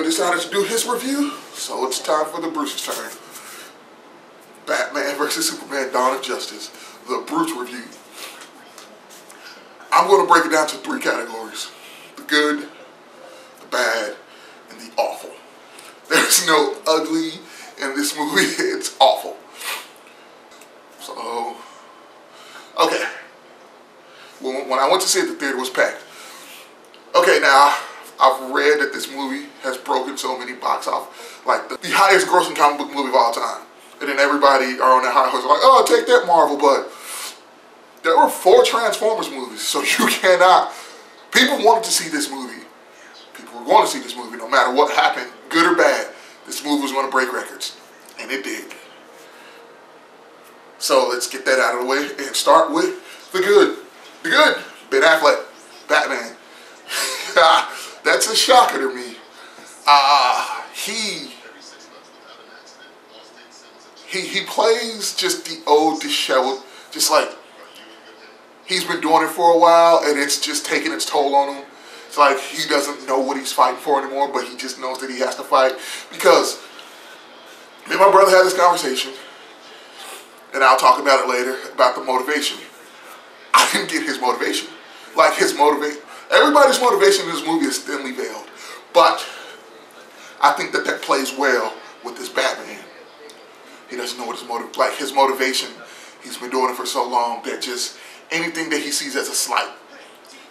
decided to do his review, so it's time for the Bruce's turn. Batman vs. Superman: Dawn of Justice, the Bruce review. I'm going to break it down to 3 categories: the good, the bad, and the awful. There's no ugly in this movie. It's awful. So, okay. When I went to see it, the theater was packed. Okay, now, I've read that this movie has broken so many box office, like the highest grossing comic book movie of all time. And then everybody are on their high horse like, oh, take that, Marvel. But there were 4 Transformers movies, so you cannot. People wanted to see this movie. People were going to see this movie no matter what happened, good or bad. This movie was going to break records, and it did. So let's get that out of the way and start with the good. The good, Ben Affleck, Batman. That's a shocker to me. He plays just the old disheveled, just like he's been doing it for a while and it's just taking its toll on him. It's like he doesn't know what he's fighting for anymore, but he just knows that he has to fight. Because me and my brother had this conversation, and I'll talk about it later, about the motivation. I didn't get his motivation. Like everybody's motivation in this movie is thinly veiled. But I think that that plays well with this Batman. He doesn't know what his motivation, he's been doing it for so long that just anything that he sees as a slight,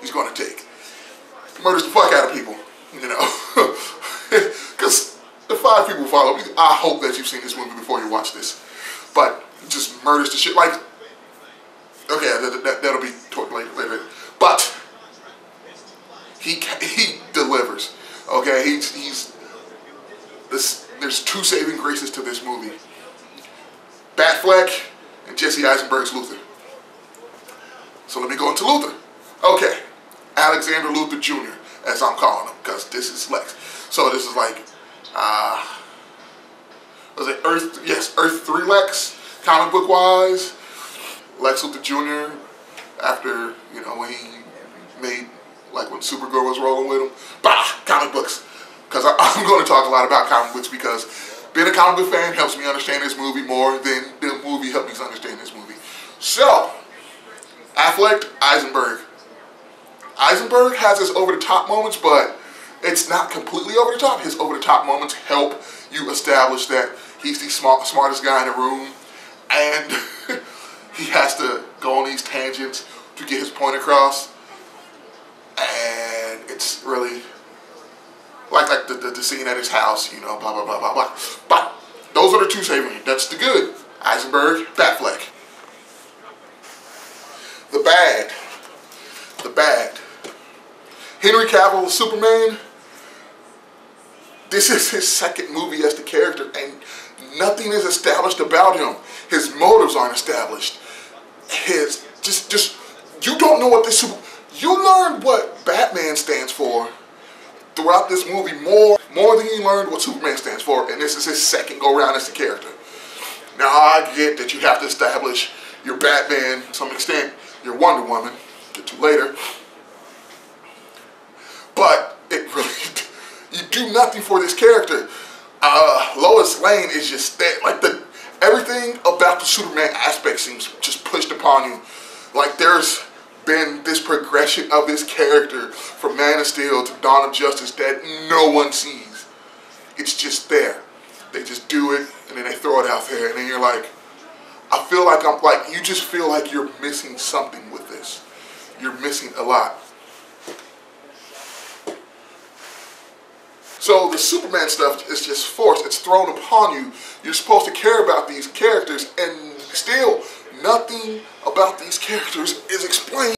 he's going to take. Murders the fuck out of people, you know. Because the 5 people follow me. I hope that you've seen this movie before you watch this. But just murders the shit. Like, okay, that'll be later. But he delivers. Okay, there's 2 saving graces to this movie: Batfleck and Jesse Eisenberg's Luthor. So let me go into Luthor. Okay, Alexander Luthor Jr., as I'm calling him, because this is Lex. So this is like, was it Earth? Yes, Earth 3 Lex, comic book wise. Lex Luthor Jr. after, you know, when he made, like when Supergirl was rolling with him. Bah, comic books. Because I'm going to talk a lot about comic books, because being a comic book fan helps me understand this movie more than the movie helped me understand this movie. So, Affleck, Eisenberg. Eisenberg has his over-the-top moments, but it's not completely over-the-top. His over-the-top moments help you establish that he's the smartest guy in the room, and he has to go on these tangents to get his point across. And it's really like the scene at his house, you know, blah, blah, blah, blah, blah. But those are the 2 saving. That's the good. Eisenberg, Batfleck. The bad. The bad. Henry Cavill, Superman. This is his 2nd movie as the character, and nothing is established about him. His motives aren't established. You don't know what this you learn what Batman stands for throughout this movie more than you learned what Superman stands for, and this is his 2nd go around as the character. Now I get that you have to establish your Batman to some extent, your Wonder Woman, get to later, but it really, you do nothing for this character. Lois Lane is just that, like everything about the Superman aspect seems just pushed upon you. Like there's been this progression of this character from Man of Steel to Dawn of Justice that no one sees. It's just there. They just do it and then they throw it out there, and then you're like, I feel like you just feel like you're missing something with this. You're missing a lot. So the Superman stuff is just forced. It's thrown upon you. You're supposed to care about these characters, and still nothing about these characters is explained.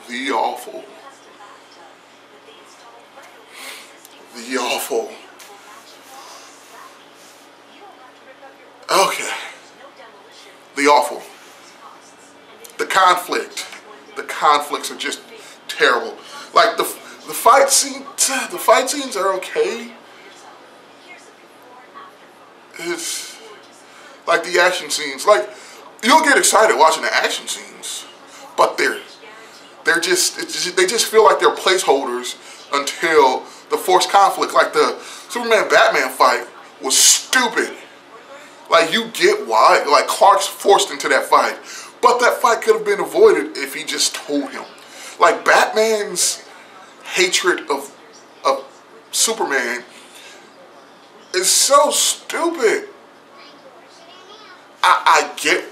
The awful. The awful. Okay. The awful. The conflict. The conflicts are just terrible. Like the fight scenes are okay. it's like the action scenes. Like, you'll get excited watching the action scenes, but they just feel like they're placeholders until the forced conflict. Like the Superman-Batman fight was stupid. Like, you get why. Like, Clark's forced into that fight, but that fight could have been avoided if he just told him. Like, Batman's hatred of Superman is so stupid. I get,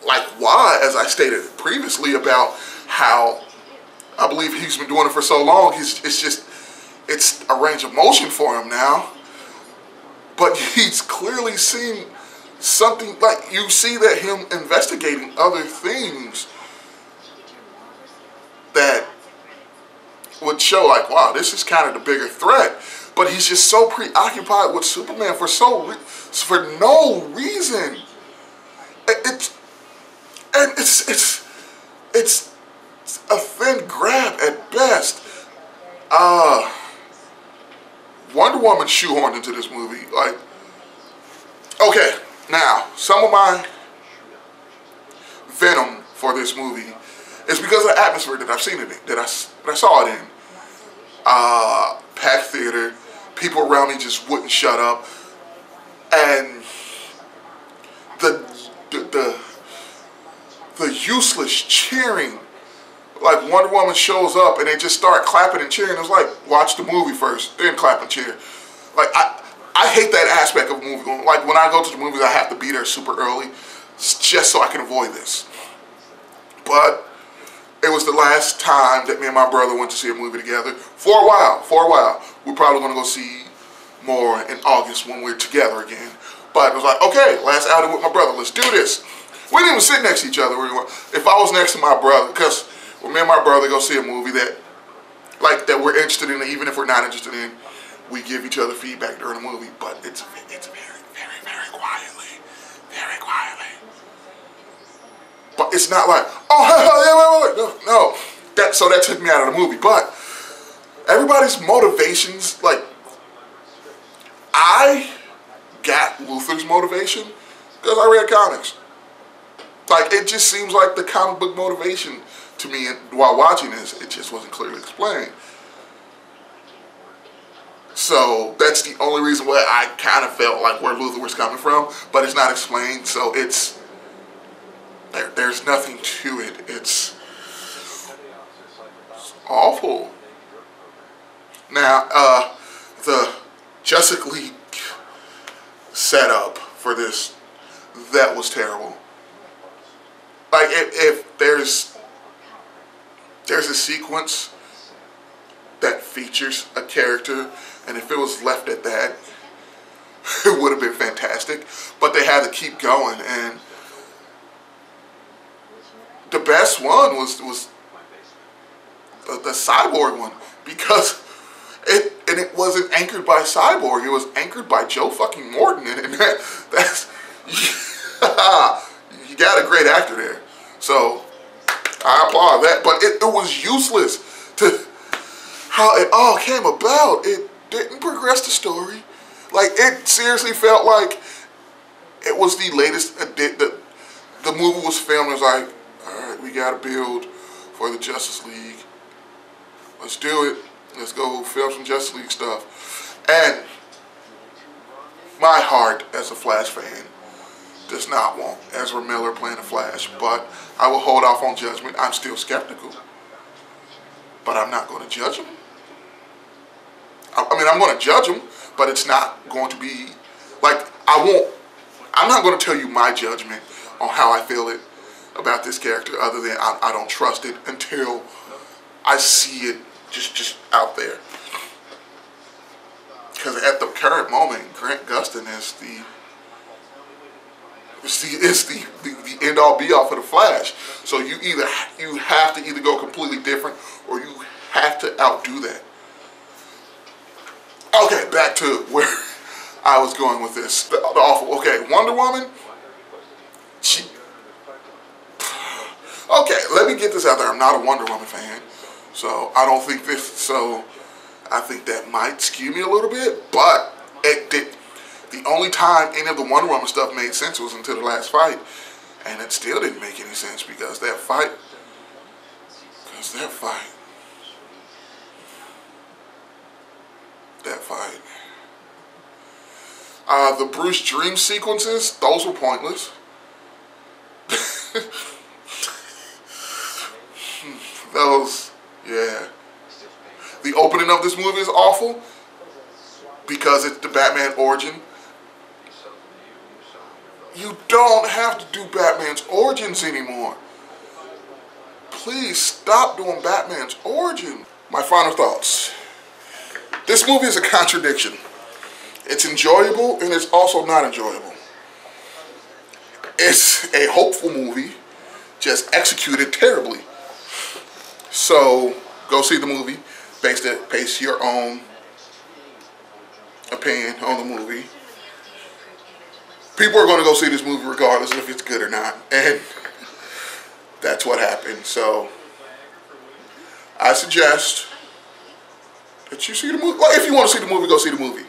like, why, as I stated previously, about how I believe he's been doing it for so long. It's a range of motion for him now. But he's clearly seen something, like, you see that him investigating other things that would show, like, wow, this is kind of the bigger threat. But he's just so preoccupied with Superman for no reason. It's a thin grab at best. Wonder Woman shoehorned into this movie. Like, okay, now some of my venom for this movie is because of the atmosphere that I've seen it in, that I saw it in. Packed theater, people around me just wouldn't shut up, and the useless cheering. Like, Wonder Woman shows up and they just start clapping and cheering. It's like, watch the movie first, then clap and cheer. Like, I hate that aspect of a movie. Like, when I go to the movies, I have to be there super early just so I can avoid this. But it was the last time that me and my brother went to see a movie together for a while. We're probably going to go see more in August when we're together again. But it was like, okay, last outing with my brother, let's do this. We didn't even sit next to each other. If I was next to my brother, because when me and my brother go see a movie that we're interested in, even if we're not interested in, we give each other feedback during the movie. But it's very quietly. But it's not like, oh, yeah, no. So that took me out of the movie. But everybody's motivations, like, I got Luthor's motivation because I read comics. Like, it just seems like the comic book motivation to me while watching this, it just wasn't clearly explained. So that's the only reason why I kind of felt like where Luthor was coming from, but it's not explained, so there's nothing to it. It's awful. Now, the Justice League setup for this, that was terrible. Like, if there's a sequence that features a character, and if it was left at that, it would have been fantastic. But they had to keep going, and the best one was the Cyborg one, because it wasn't anchored by Cyborg, it was anchored by Joe fucking Morton, and that's you got a great actor there. So I applaud that, but it was useless to how it all came about. It didn't progress the story. Like, it seriously felt like it was the latest. The movie was filmed. It was like, all right, we got to build for the Justice League. Let's do it. Let's go film some Justice League stuff. And my heart, as a Flash fan, does not want Ezra Miller playing the Flash, but I will hold off on judgment. I'm still skeptical, but I'm not going to judge him. I mean, I'm going to judge him, but it's not going to be like, I'm not going to tell you my judgment on how I feel it about this character, other than I don't trust it until I see it just out there. Because at the current moment, Grant Gustin is the end all be all for the Flash. So you have to either go completely different, or you have to outdo that. Okay, back to where I was going with this. The awful. Okay, Wonder Woman. Okay, let me get this out there. I'm not a Wonder Woman fan, so I don't think this. So I think that might skew me a little bit, but it did. The only time any of the Wonder Woman stuff made sense was until the last fight. And it still didn't make any sense because that fight. The Bruce dream sequences, those were pointless. Those, yeah. The opening of this movie is awful because it's the Batman origin. You don't have to do Batman's origins anymore. Please stop doing Batman's origin. My final thoughts. This movie is a contradiction. It's enjoyable and it's also not enjoyable. It's a hopeful movie, just executed terribly. So go see the movie. Base your own opinion on the movie. People are going to go see this movie regardless if it's good or not. And that's what happened. So I suggest that you see the movie. Well, if you want to see the movie, go see the movie.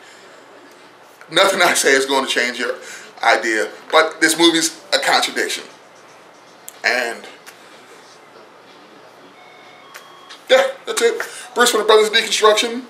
Nothing I say is going to change your idea. But this movie's a contradiction. And yeah, that's it. Bruce for the Brothers Deconstruction.